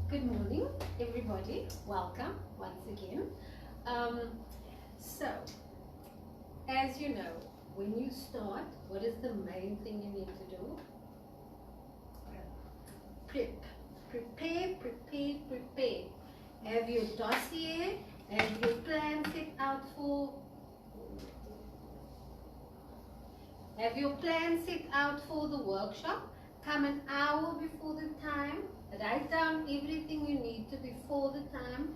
Good morning, everybody. Welcome once again. So, as you know, when you start, what is the main thing you need to do? Prepare. Have your dossier, have your plan set out for. Have your plan set out for the workshop. Come an hour before the time. Write down everything you need to before the time.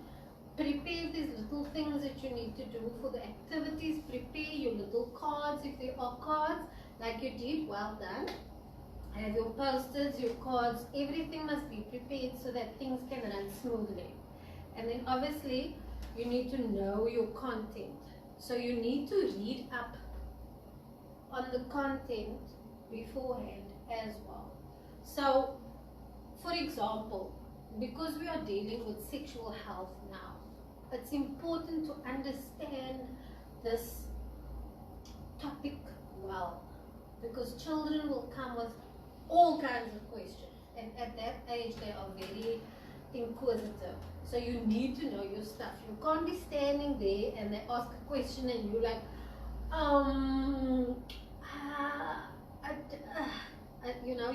Prepare these little things that you need to do for the activities. Prepare your little cards if there are cards like you did. Well done. Have your posters, your cards. Everything must be prepared so that things can run smoothly. And then obviously you need to know your content. So you need to read up on the content beforehand as well. So, for example, because we are dealing with sexual health now, it's important to understand this topic well, because children will come with all kinds of questions, and at that age they are very inquisitive. So you need to know your stuff. You can't be standing there and they ask a question and you're like,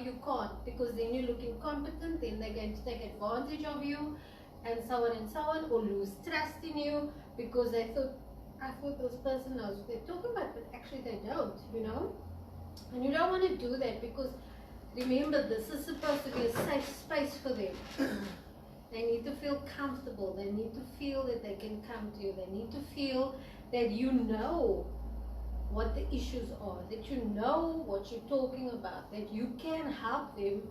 you can't, because then you look incompetent, then they're going to take advantage of you, and so on, or lose trust in you because I thought this person knows what they're talking about, but actually they don't, And you don't want to do that, because remember, this is supposed to be a safe space for them. They need to feel comfortable. They need to feel that they can come to you. They need to feel that you know what the issues are, that you know what you're talking about, that you can help them,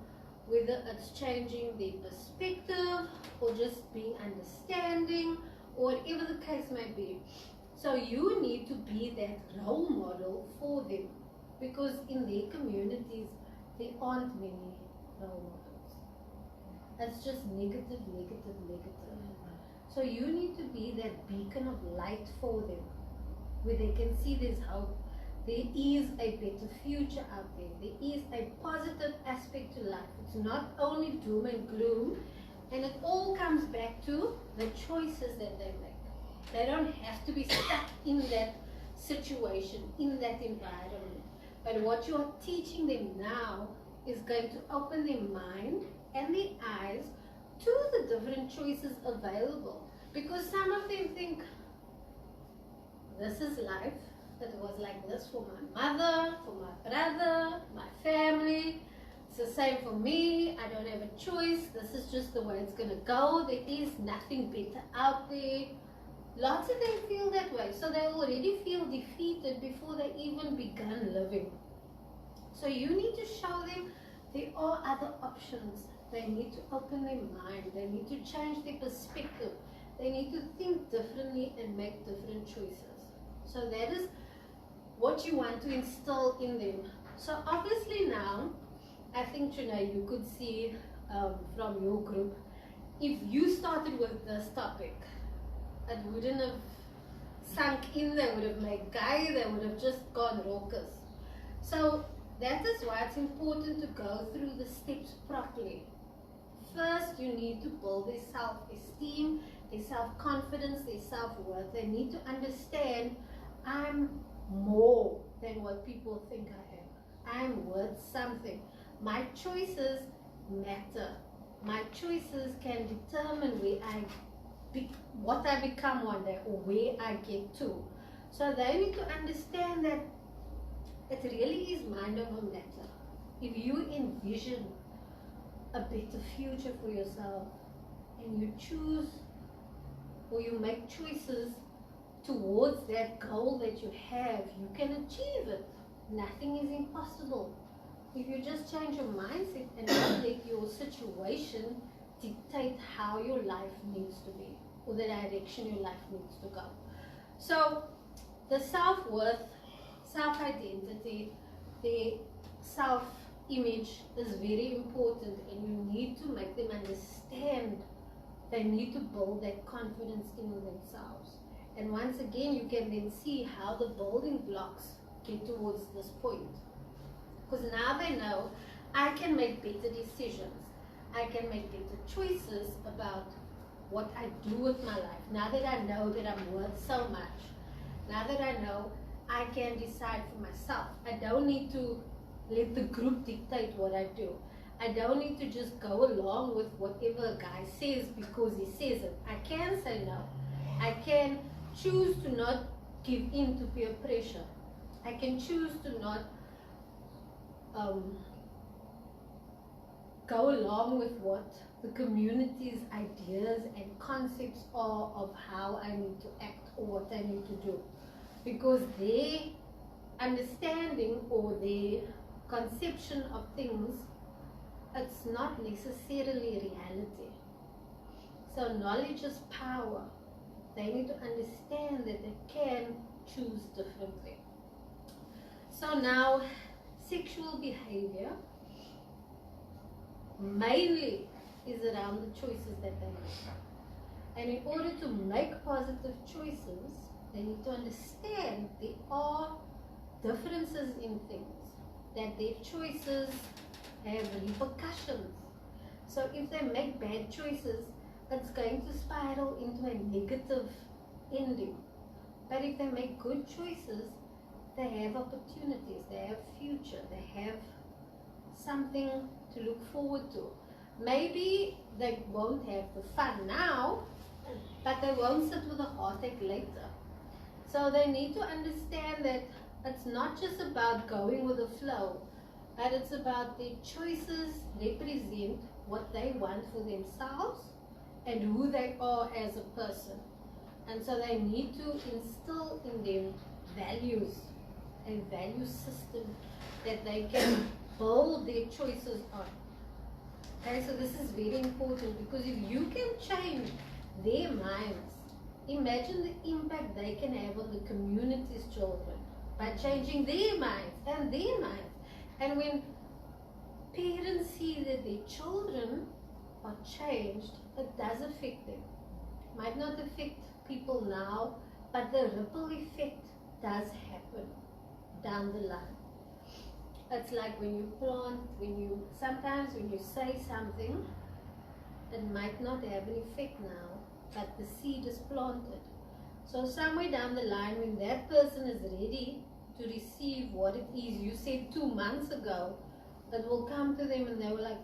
whether it's changing their perspective or just being understanding or whatever the case may be. So you need to be that role model for them, because in their communities there aren't many role models. It's just negative. So you need to be that beacon of light for them, where they can see there's hope. There is a better future out there. There is a positive aspect to life. It's not only doom and gloom, and it all comes back to the choices that they make. They don't have to be stuck in that situation, in that environment. But what you're teaching them now is going to open their mind and their eyes to the different choices available. Because some of them think, this is life. It was like this for my mother, for my brother, my family. It's the same for me. I don't have a choice. This is just the way it's going to go. There is nothing better out there. Lots of them feel that way. So they already feel defeated before they even begun living. So you need to show them there are other options. They need to open their mind. They need to change their perspective. They need to think differently and make different choices. So that is what you want to instill in them. So obviously now, I think, you could see from your group, if you started with this topic, it wouldn't have sunk in. They would have made gay. They would have just gone raucous. So that is why it's important to go through the steps properly. First, you need to build their self-esteem, their self-confidence, their self-worth. They need to understand, I'm more than what people think I am. I'm worth something. My choices matter. My choices can determine what I become one day, or where I get to. So they need to understand that it really is mind over matter. If you envision a better future for yourself, and you choose, or you make choices towards that goal that you have, you can achieve it. Nothing is impossible. If you just change your mindset and not let your situation dictate how your life needs to be, or the direction your life needs to go. So the self-worth, self-identity, the self-image is very important, and you need to make them understand they need to build that confidence in themselves. And once again, you can then see how the building blocks get towards this point. Because now they know, I can make better decisions. I can make better choices about what I do with my life. Now that I know that I'm worth so much, now that I know I can decide for myself. I don't need to let the group dictate what I do. I don't need to just go along with whatever a guy says because he says it. I can say no. I can choose to not give in to peer pressure. I can choose to not go along with what the community's ideas and concepts are of how I need to act or what I need to do. Because their understanding or their conception of things, it's not necessarily reality. So knowledge is power. They need to understand that they can choose differently. So now, sexual behavior mainly is around the choices that they make. And in order to make positive choices, they need to understand there are differences in things, that their choices have repercussions. So if they make bad choices, it's going to spiral into a negative ending. But if they make good choices, they have opportunities, they have future, they have something to look forward to. Maybe they won't have the fun now, but they won't sit with a heartache later. So they need to understand that it's not just about going with the flow, but it's about their choices represent what they want for themselves and who they are as a person. And so they need to instill in them values, a value system that they can build their choices on. Okay, so this is very important, because if you can change their minds, imagine the impact they can have on the community's children by changing their minds and their minds. And when parents see that their children are changed, it does affect them. Might not affect people now, but the ripple effect does happen down the line. It's like when you plant, sometimes when you say something, it might not have an effect now, but the seed is planted. So somewhere down the line, when that person is ready to receive what it is you said 2 months ago, it will come to them and they will like,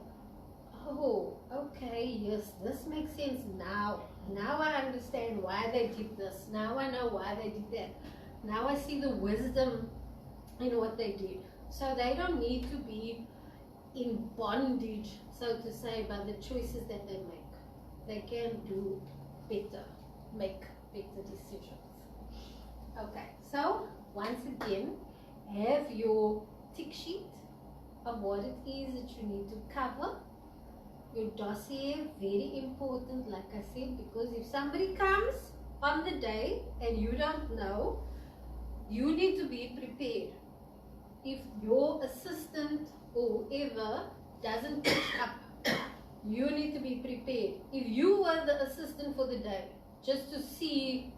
oh, okay, yes, this makes sense now. Now I understand why they did this. Now I know why they did that. Now I see the wisdom in what they did. So they don't need to be in bondage, so to say, by the choices that they make. They can do better, make better decisions. Okay, so once again, have your tick sheet of what it is that you need to cover. Your dossier, very important, like I said, because if somebody comes on the day and you don't know, you need to be prepared. If your assistant or whoever doesn't catch up, you need to be prepared. If you were the assistant for the day, just to see,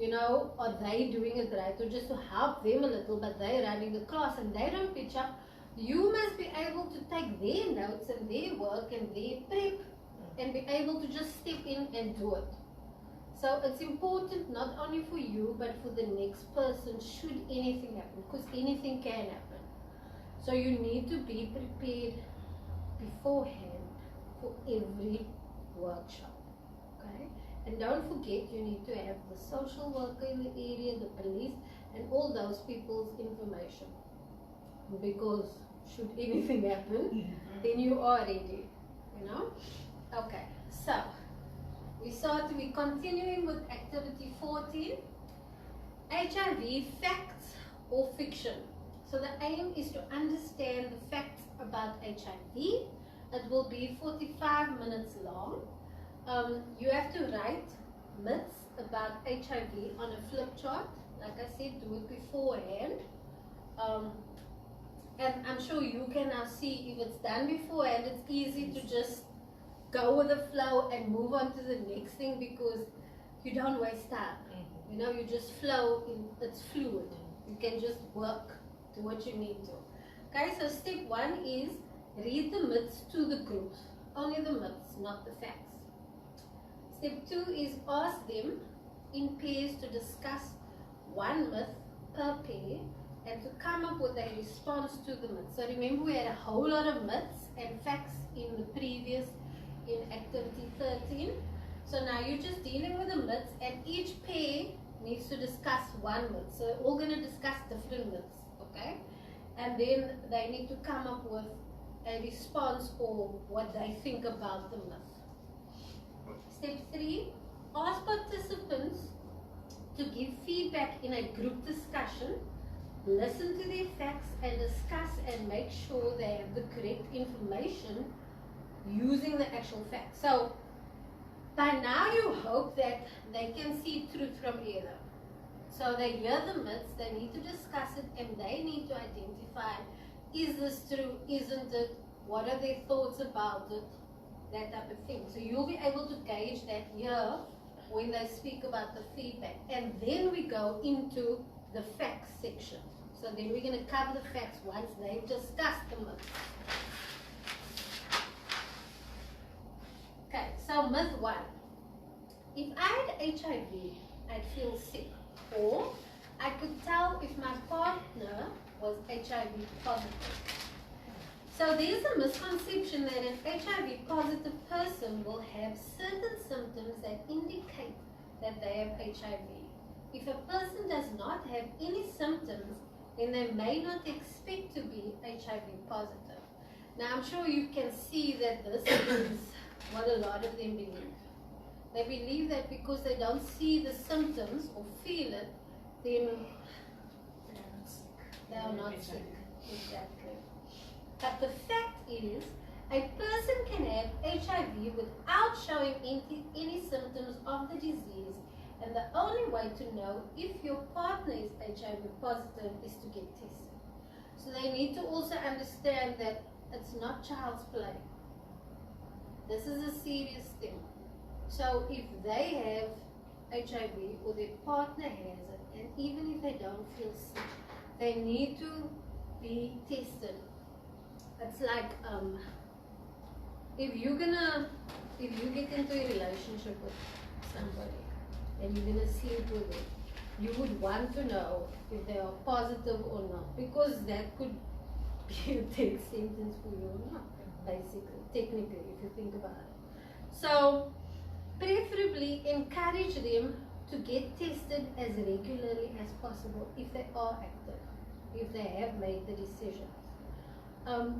are they doing it right, or just to help them a little, but they're running the class and they don't catch up, you must be able to take their notes and their work and their prep and be able to just step in and do it. So it's important not only for you, but for the next person, should anything happen, because anything can happen. So you need to be prepared beforehand for every workshop. Okay? And don't forget, you need to have the social worker in the area, the police, and all those people's information. Because should anything happen, then you are ready. Okay, so we're continuing with activity 14, HIV facts or fiction. So the aim is to understand the facts about HIV. It will be 45 minutes long. You have to write myths about HIV on a flip chart. Like I said, do it beforehand. And I'm sure you can now see if it's done beforehand, it's easy to just go with the flow and move on to the next thing, because you don't waste time. You just flow, it's fluid. You can just work, do what you need to. Okay, so step 1 is read the myths to the group. only the myths, not the facts. Step 2 is ask them in pairs to discuss one myth per pair and to come up with a response to the myth. So remember, we had a whole lot of myths and facts in the previous, in activity 13. So now you're just dealing with the myths, and each pair needs to discuss one myth. So they're all going to discuss different myths, okay? And then they need to come up with a response or what they think about the myth. Step 3, ask participants to give feedback in a group discussion, listen to their facts and discuss and make sure they have the correct information using the actual facts. So by now you hope that they can see truth from either. So they hear the myths, they need to discuss it, and they need to identify, is this true, isn't it, what are their thoughts about it, that type of thing. So you'll be able to gauge that here when they speak about the feedback. And then we go into the facts section. So then we're going to cover the facts once they've discussed the myths. Okay, so myth 1. If I had HIV, I'd feel sick. Or I could tell if my partner was HIV positive. So there's a misconception that an HIV positive person will have certain symptoms that indicate that they have HIV. If a person does not have any symptoms, then they may not expect to be HIV positive. Now I'm sure you can see that this is what a lot of them believe. They believe that because they don't see the symptoms or feel it, then they are not sick. Exactly. But the fact is, a person can have HIV without showing any symptoms of the disease, and the only way to know if your partner is HIV positive is to get tested. So they need to also understand that it's not child's play. This is a serious thing. So if they have HIV or their partner has it, and even if they don't feel sick, they need to be tested. It's like if you get into a relationship with somebody and you're gonna sleep with them, you would want to know if they are positive or not, because that could be a death sentence for you or not, basically, technically, if you think about it. So preferably encourage them to get tested as regularly as possible if they are active, if they have made the decision.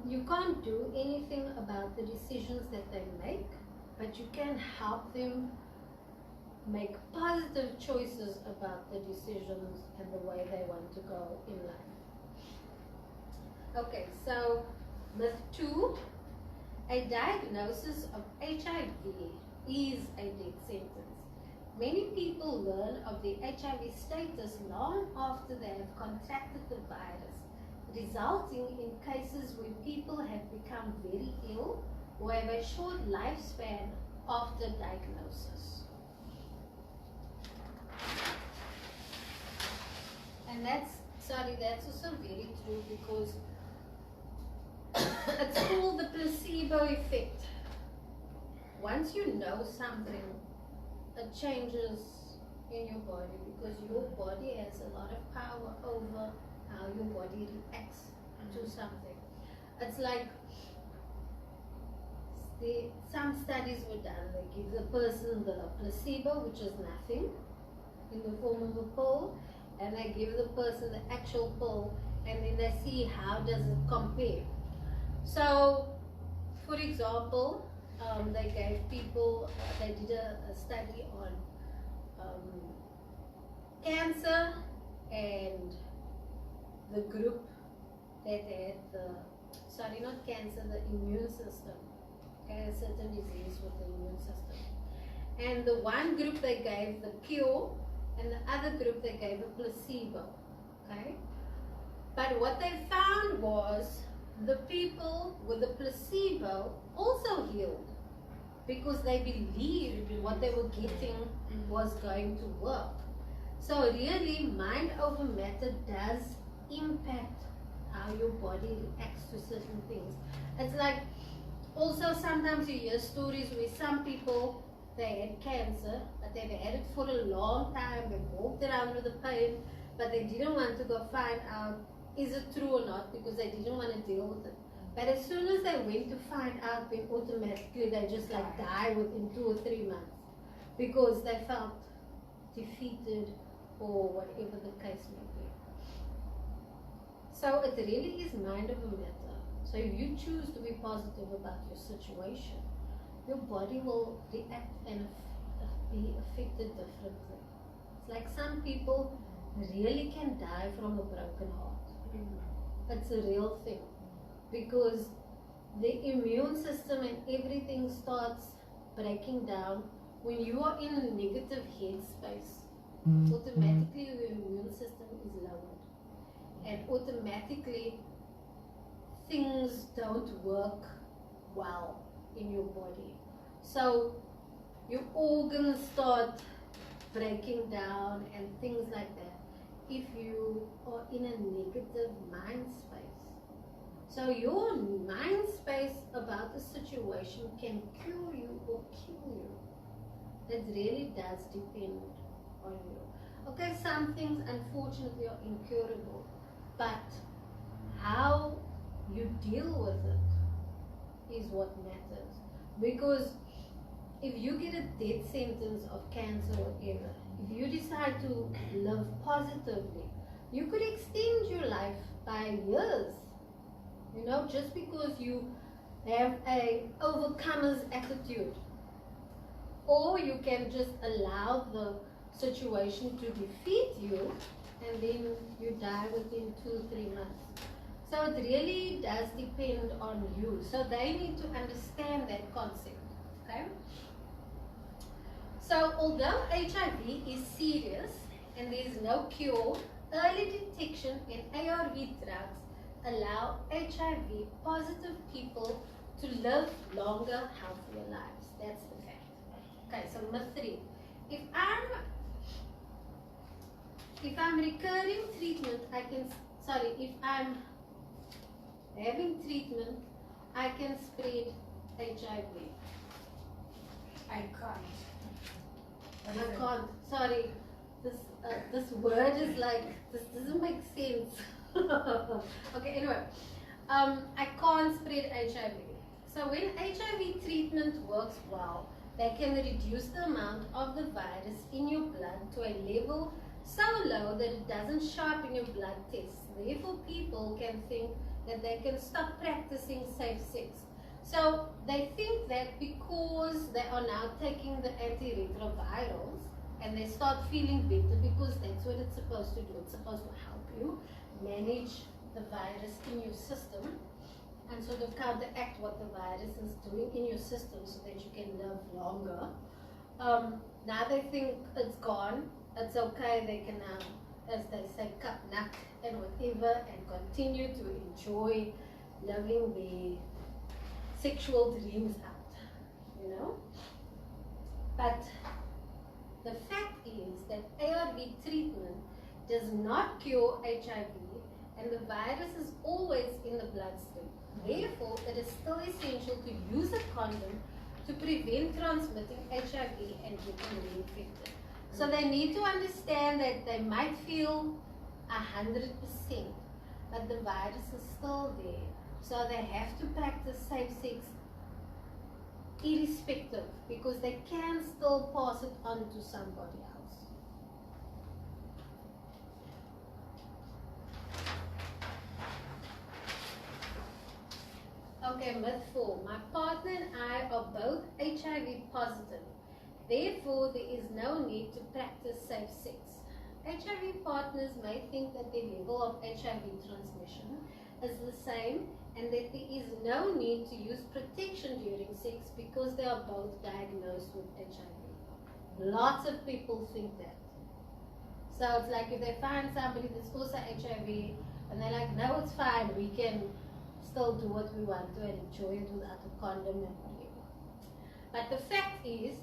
You can't do anything about the decisions that they make, but you can help them make positive choices about the decisions and the way they want to go in life. Okay, so myth 2, a diagnosis of HIV is a death sentence. Many people learn of their HIV status long after they have contracted the virus, resulting in cases where people have become very ill or have a short lifespan after diagnosis. And that's also very true, because it's called the placebo effect. Once you know something, it changes in your body, because your body has a lot of power over how your body reacts to something. It's like some studies were done. They give the person the placebo, which is nothing, in the form of a pill, and they give the person the actual pill, and then they see how does it compare. So, for example, they gave people, they did a study on cancer, and the group that had not cancer, the immune system, okay, a certain disease with the immune system. And the one group they gave the cure, and the other group they gave a placebo, okay? But what they found was the people with the placebo also healed, because they believed what they were getting was going to work. So really, mind over matter does impact how your body reacts to certain things. It's like Also, sometimes you hear stories where some people, they had cancer, but they've had it for a long time, they've walked around with the pain, but they didn't want to go find out is it true or not, because they didn't want to deal with it. But as soon as they went to find out, then automatically they just like die within 2 or 3 months, because they felt defeated or whatever the case may be. So it really is mind over matter. So if you choose to be positive about your situation, your body will react and be affected differently. It's like some people really can die from a broken heart. It's a real thing, because the immune system and everything starts breaking down when you are in a negative headspace. Automatically your immune system is lowered, and automatically things don't work well in your body. So your organs start breaking down and things like that if you are in a negative mind space. So your mind space about the situation can cure you or kill you. It really does depend on you. Okay, some things unfortunately are incurable, but how you deal with it is what matters. Because if you get a death sentence of cancer or whatever, if you decide to live positively, you could extend your life by years. You know, just because you have a overcomer's attitude. Or you can just allow the situation to defeat you, and then you die within 2-3 months. So it really does depend on you. So they need to understand that concept. Okay? So although HIV is serious and there is no cure, early detection and ARV drugs allow HIV positive people to live longer, healthier lives. That's the fact. Okay, so myth 3. If I'm recurring treatment, if I'm having treatment, I can spread HIV. I can't. I can't. Sorry, this word is like, this doesn't make sense. Okay, anyway, I can't spread HIV. So when HIV treatment works well, they can reduce the amount of the virus in your blood to a level so low that it doesn't show up in your blood tests. Therefore, people can think that they can stop practicing safe sex. So they think that because they are now taking the antiretrovirals and they start feeling better, because that's what it's supposed to do. It's supposed to help you manage the virus in your system and sort of counteract what the virus is doing in your system so that you can live longer. Now they think it's gone, it's okay, they can now, as they say, cut nut and whatever, and continue to enjoy living their sexual dreams out, you know. But the fact is that ARV treatment does not cure HIV, and the virus is always in the bloodstream. Therefore, it is still essential to use a condom to prevent transmitting HIV and getting reinfected. So they need to understand that they might feel 100%, but the virus is still there. So they have to practice safe sex irrespective, because they can still pass it on to somebody else. Okay, myth 4. My partner and I are both HIV positive. Therefore, there is no need to practice safe sex. HIV partners may think that their level of HIV transmission is the same and that there is no need to use protection during sex because they are both diagnosed with HIV. Lots of people think that. So it's like if they find somebody that's also HIV and they're like, no, it's fine, we can still do what we want to and enjoy it without a condom and whatever. But the fact is,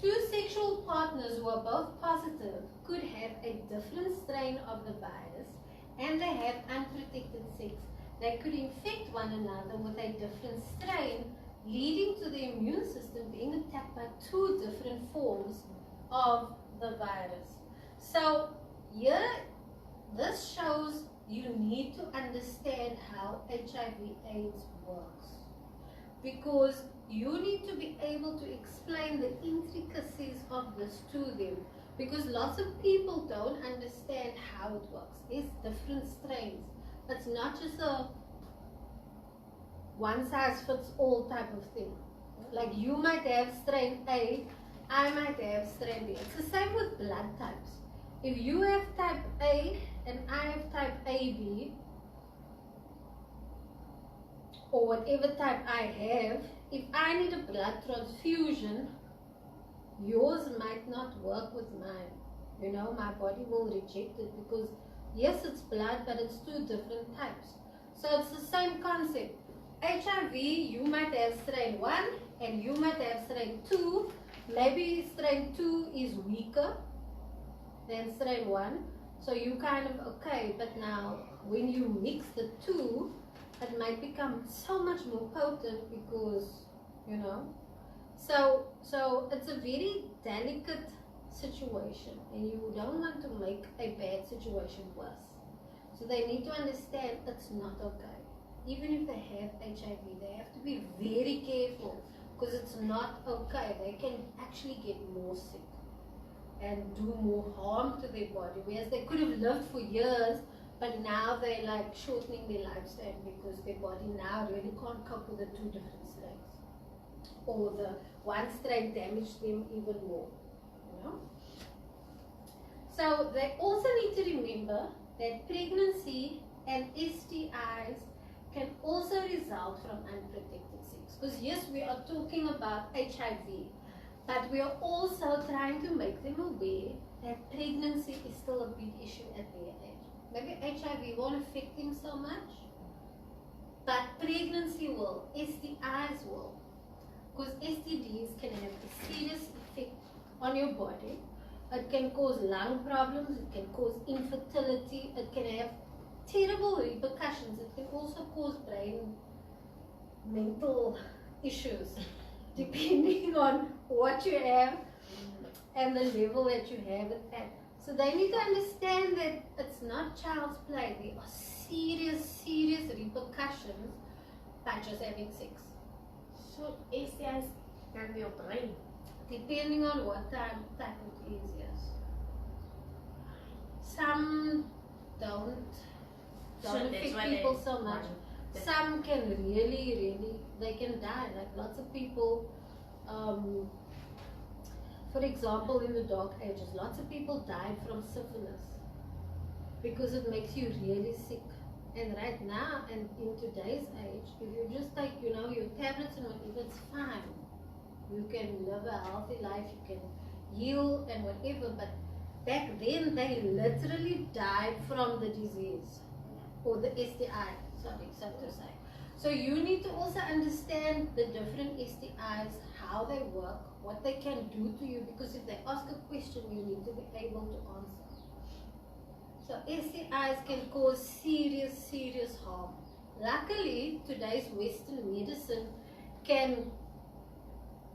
two sexual partners who are both positive could have a different strain of the virus, and they have unprotected sex. They could infect one another with a different strain leading to the immune system being attacked by two different forms of the virus. So here, this shows you need to understand how HIV/AIDS works, because you need to be able to explain the intricacies of this to them, because lots of people don't understand how it works. There's different strains. It's not just a one size fits all type of thing. Like you might have strain A, I might have strain B. It's the same with blood types. If you have type A and I have type AB, or whatever type I have, if I need a blood transfusion, yours might not work with mine. You know, my body will reject it because yes, it's blood, but it's two different types. So it's the same concept. HIV, you might have strain 1 and you might have strain 2. Maybe strain 2 is weaker than strain 1. So you kind of okay, but now when you mix the two, it might become so much more potent because, you know. So it's a very delicate situation and you don't want to make a bad situation worse. So they need to understand it's not okay. Even if they have HIV, they have to be very careful because it's not okay. They can actually get more sick and do more harm to their body, whereas they could have lived for years, but now they're like shortening their lifespan because their body now really can't cope with the two different strains, or the one strain damaged them even more, you know. So they also need to remember that pregnancy and STIs can also result from unprotected sex. Because yes, we are talking about HIV, but we are also trying to make them aware that pregnancy is still a big issue at their age. Maybe HIV won't affect them so much, but pregnancy will, STIs will. Because STDs can have a serious effect on your body. It can cause lung problems, it can cause infertility, it can have terrible repercussions. It can also cause brain mental issues depending on what you have and the level that you have it at. So they need to understand that it's not child's play. There are serious repercussions by just having sex. So STIs can be your brain. Depending on what type it is, yes. Some don't affect people so much. Some can really, they can die. Like lots of people, for example, in the dark ages, lots of people died from syphilis because it makes you really sick. And right now, and in today's age, if you just take, you know, your tablets and whatever, it's fine. You can live a healthy life, you can heal and whatever, but back then they literally died from the disease or the STI, sorry, so to say. So you need to also understand the different STIs, how they work, what they can do to you, because if they ask a question, you need to be able to answer. So STIs can cause serious harm. Luckily, today's Western medicine can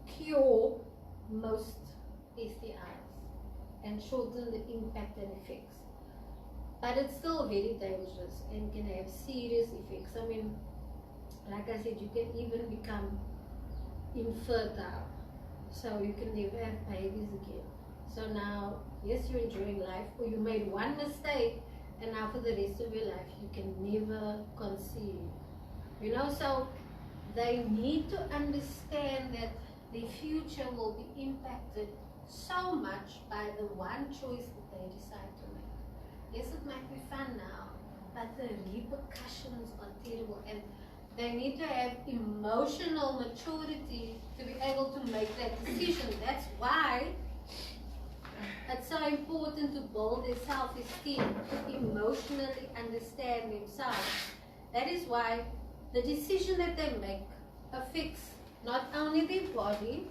cure most STIs and shorten the impact and effects. But it's still very dangerous and can have serious effects. I mean, like I said, you can even become infertile. So you can never have babies again. So now, yes, you're enjoying life, or you made one mistake and now for the rest of your life you can never conceive. You know, so they need to understand that their future will be impacted so much by the one choice that they decide to make. Yes, it might be fun now, but the repercussions are terrible, and they need to have emotional maturity to be able to make that decision. That's why it's so important to build their self-esteem, to emotionally understand themselves. That is why the decision that they make affects not only their body,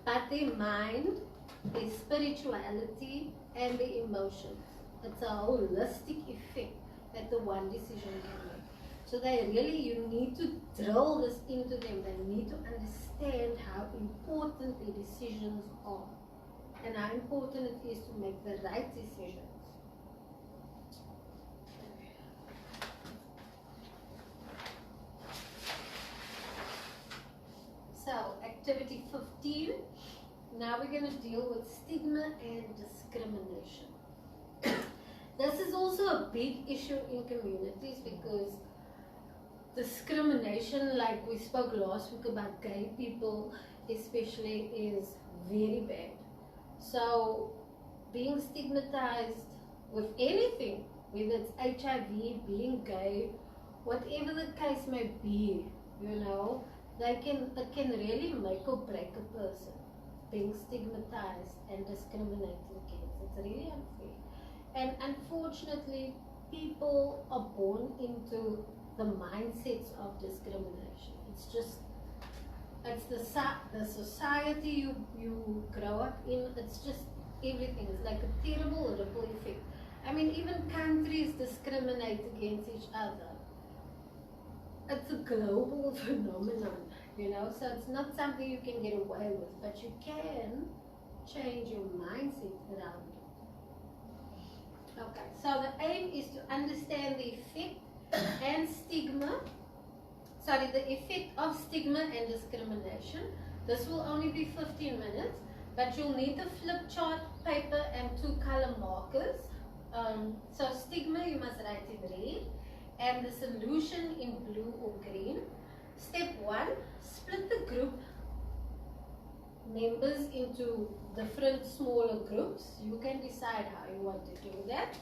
but their mind, their spirituality, and their emotions. It's a holistic effect that the one decision can make. So you need to drill this into them. They need to understand how important their decisions are and how important it is to make the right decisions. So, activity 15. Now we're going to deal with stigma and discrimination. This is also a big issue in communities because discrimination, like we spoke last week about gay people especially, is very bad. So being stigmatized with anything, whether it's HIV, being gay, whatever the case may be, it can really make or break a person. Being stigmatized and discriminated against, it's really unfair. And unfortunately, people are born into the mindsets of discrimination. It's the society you grow up in. It's just everything. It's like a terrible ripple effect. I mean, even countries discriminate against each other. It's a global phenomenon, so it's not something you can get away with, but you can change your mindset around it. Okay, so the aim is to understand the effect the effect of stigma and discrimination. This will only be 15 minutes, but you'll need the flip chart paper and 2 color markers. So stigma you must write in red and the solution in blue or green. Step 1, split the group members into different smaller groups. You can decide how you want to do that.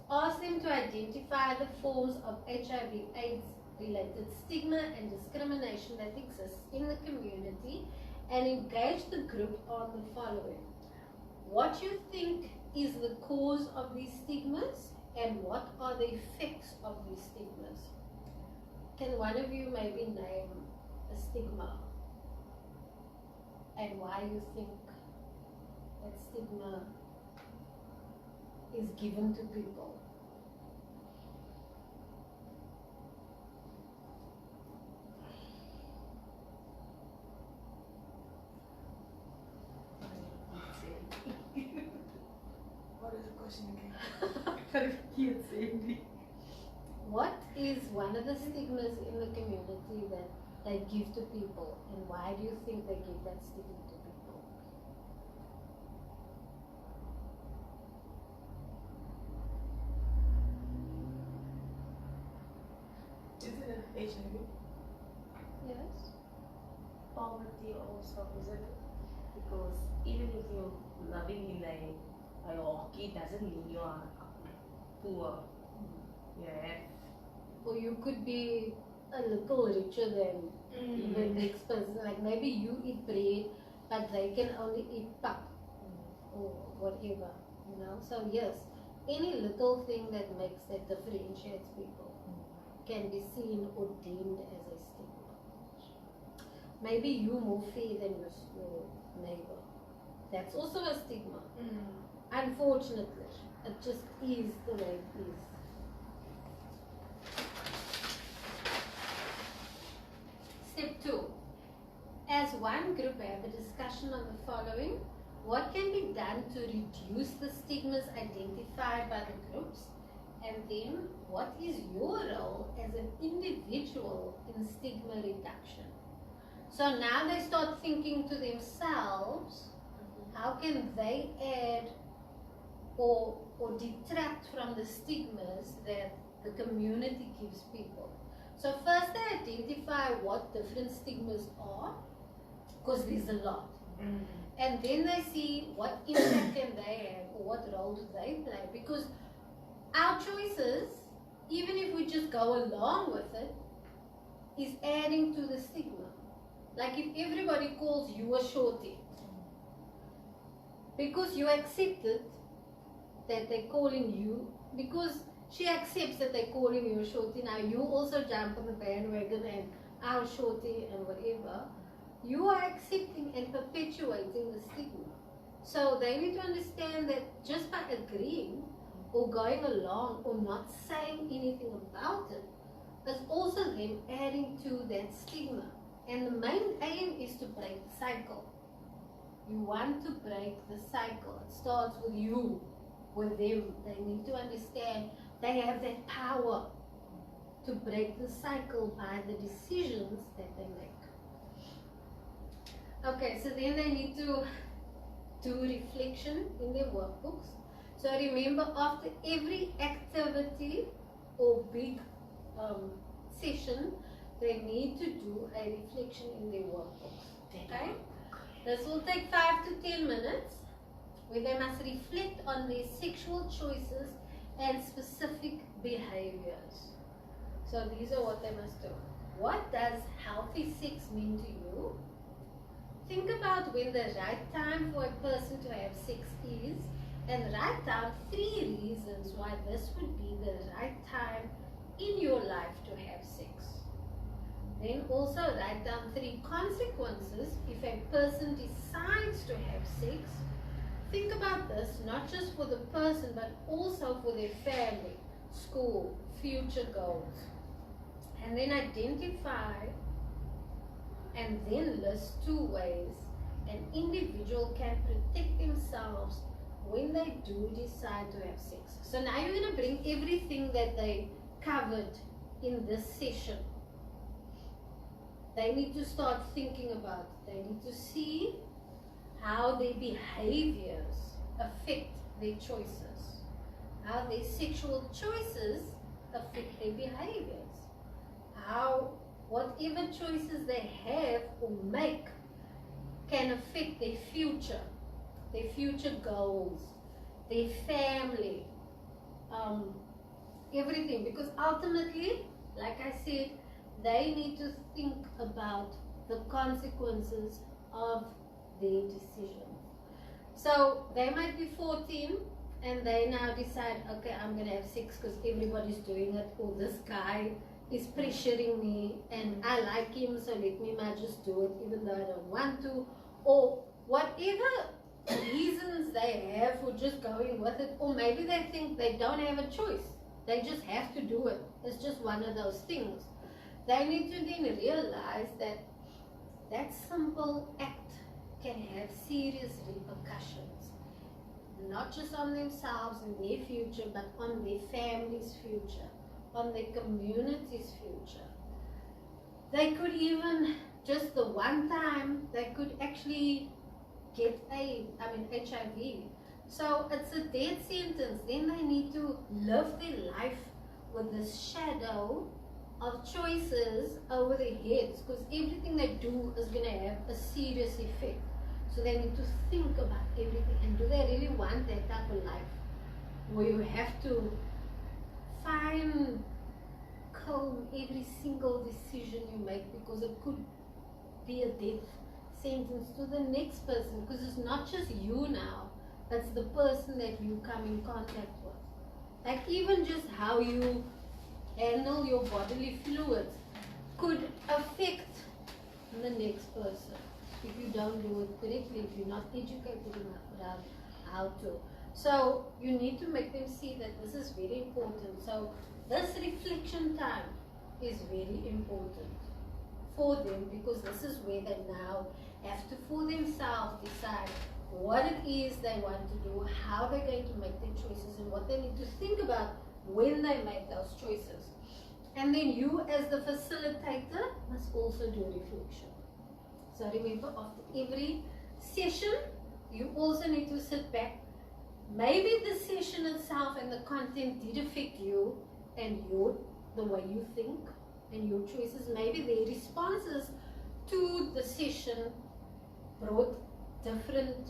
Ask them to identify the forms of HIV/AIDS related stigma and discrimination that exists in the community and engage the group on the following. What you think is the cause of these stigmas and what are the effects of these stigmas? Can one of you maybe name a stigma and why you think that stigma is given to people? What is the question again? What is one of the stigmas in the community that they give to people, and why do you think they give that stigma to people? Isn't it HIV? Yes. Poverty also, isn't it? Because even if you're living in a hierarchy, doesn't mean you are poor. Yeah. Or you could be a little richer than the next person. Like maybe you eat bread, but they can only eat pap or whatever, So yes, any little thing that differentiates people can be seen or deemed as a stigma. Maybe you more fair than your neighbor. That's also a stigma. Unfortunately, it just is the way it is. Step 2. As one group, have a discussion on the following. What can be done to reduce the stigmas identified by the groups? And then, what is your role as an individual in stigma reduction? So now they start thinking to themselves, how can they add or detract from the stigmas that the community gives people? So first they identify what different stigmas are, because there's a lot. And then they see what impact can they have or what role do they play. Because our choices, even if we just go along with it, is adding to the stigma. Like if everybody calls you a shorty, because you accepted that they're calling you, because she accepts that they're calling you a shorty, now you also jump on the bandwagon and our shorty and whatever, you are accepting and perpetuating the stigma. So they need to understand that just by agreeing or going along or not saying anything about it is also them adding to that stigma. And the main aim is to break the cycle. You want to break the cycle. It starts with you, with them. They need to understand they have that power to break the cycle by the decisions that they make. Okay, so then they need to do reflection in their workbooks. So remember, after every activity or big session, they need to do a reflection in their workbooks. Okay? This will take 5 to 10 minutes, where they must reflect on their sexual choices and specific behaviors. So these are what they must do. What does healthy sex mean to you? Think about when the right time for a person to have sex is, and write down 3 reasons why this would be the right time in your life to have sex. Then also write down 3 consequences if a person decides to have sex. Think about this not just for the person but also for their family, school, future goals. And then identify and then list 2 ways an individual can protect themselves when they do decide to have sex. So now you're going to bring everything that they covered in this session. They need to start thinking about it. They need to see how their behaviors affect their choices, how their sexual choices affect their behaviors, how whatever choices they have or make can affect their future goals, their family, everything. Because ultimately, like I said, they need to think about the consequences of their decisions. So they might be 14 and they now decide, okay, I'm going to have sex because everybody's doing it, or this guy is pressuring me and I like him, so let me might just do it even though I don't want to, or whatever reasons they have for just going with it. Or maybe they think they don't have a choice, they just have to do it. It's just one of those things. They need to then realize that that simple act can have serious repercussions, not just on themselves and their future, but on their family's future, on their community's future. They could even, just the one time, they could actually get HIV. So it's a death sentence. Then they need to live their life with this shadow of choices over their heads, because everything they do is going to have a serious effect. So they need to think about everything. And do they really want that type of life where you have to fine comb every single decision you make, because it could be a death sentence to the next person? Because it's not just you now, it's the person that you come in contact with. Like even just how you handle your bodily fluids could affect the next person if you don't do it correctly, if you're not educated enough about how to. So you need to make them see that this is very important. So this reflection time is very important for them, because this is where they now have to for themselves decide what it is they want to do, how they're going to make their choices, and what they need to think about when they make those choices. And then you as the facilitator must also do reflection. So remember, after every session, you also need to sit back. Maybe the session itself and the content did affect you and the way you think and your choices. Maybe their responses to the session brought different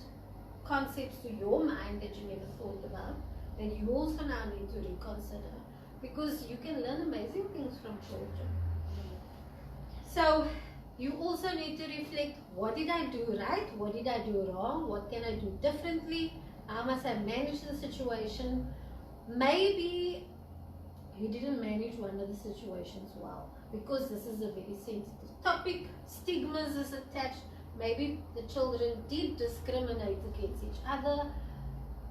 concepts to your mind that you never thought about, that you also now need to reconsider, because you can learn amazing things from children. So you also need to reflect, what did I do right, what did I do wrong, what can I do differently, how must I manage the situation. Maybe you didn't manage one of the situations well, because this is a very sensitive topic, stigmas is attached. Maybe the children did discriminate against each other.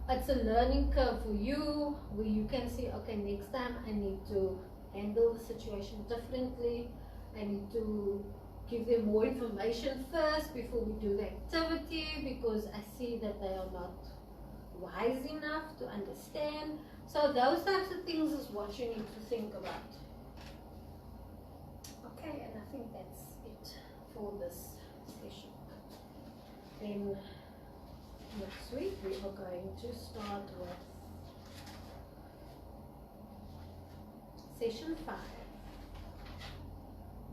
it's a learning curve for you, where you can say, okay, next time I need to handle the situation differently. I need to give them more information first before we do the activity, because I see that they are not wise enough to understand. So those types of things is what you need to think about. Okay, and I think that's it for this session. Then next week we are going to start with session 5,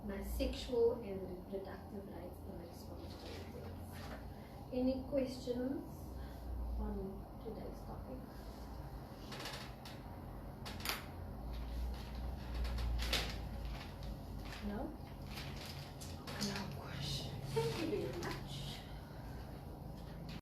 my sexual and reproductive rights and responsibilities. Any questions on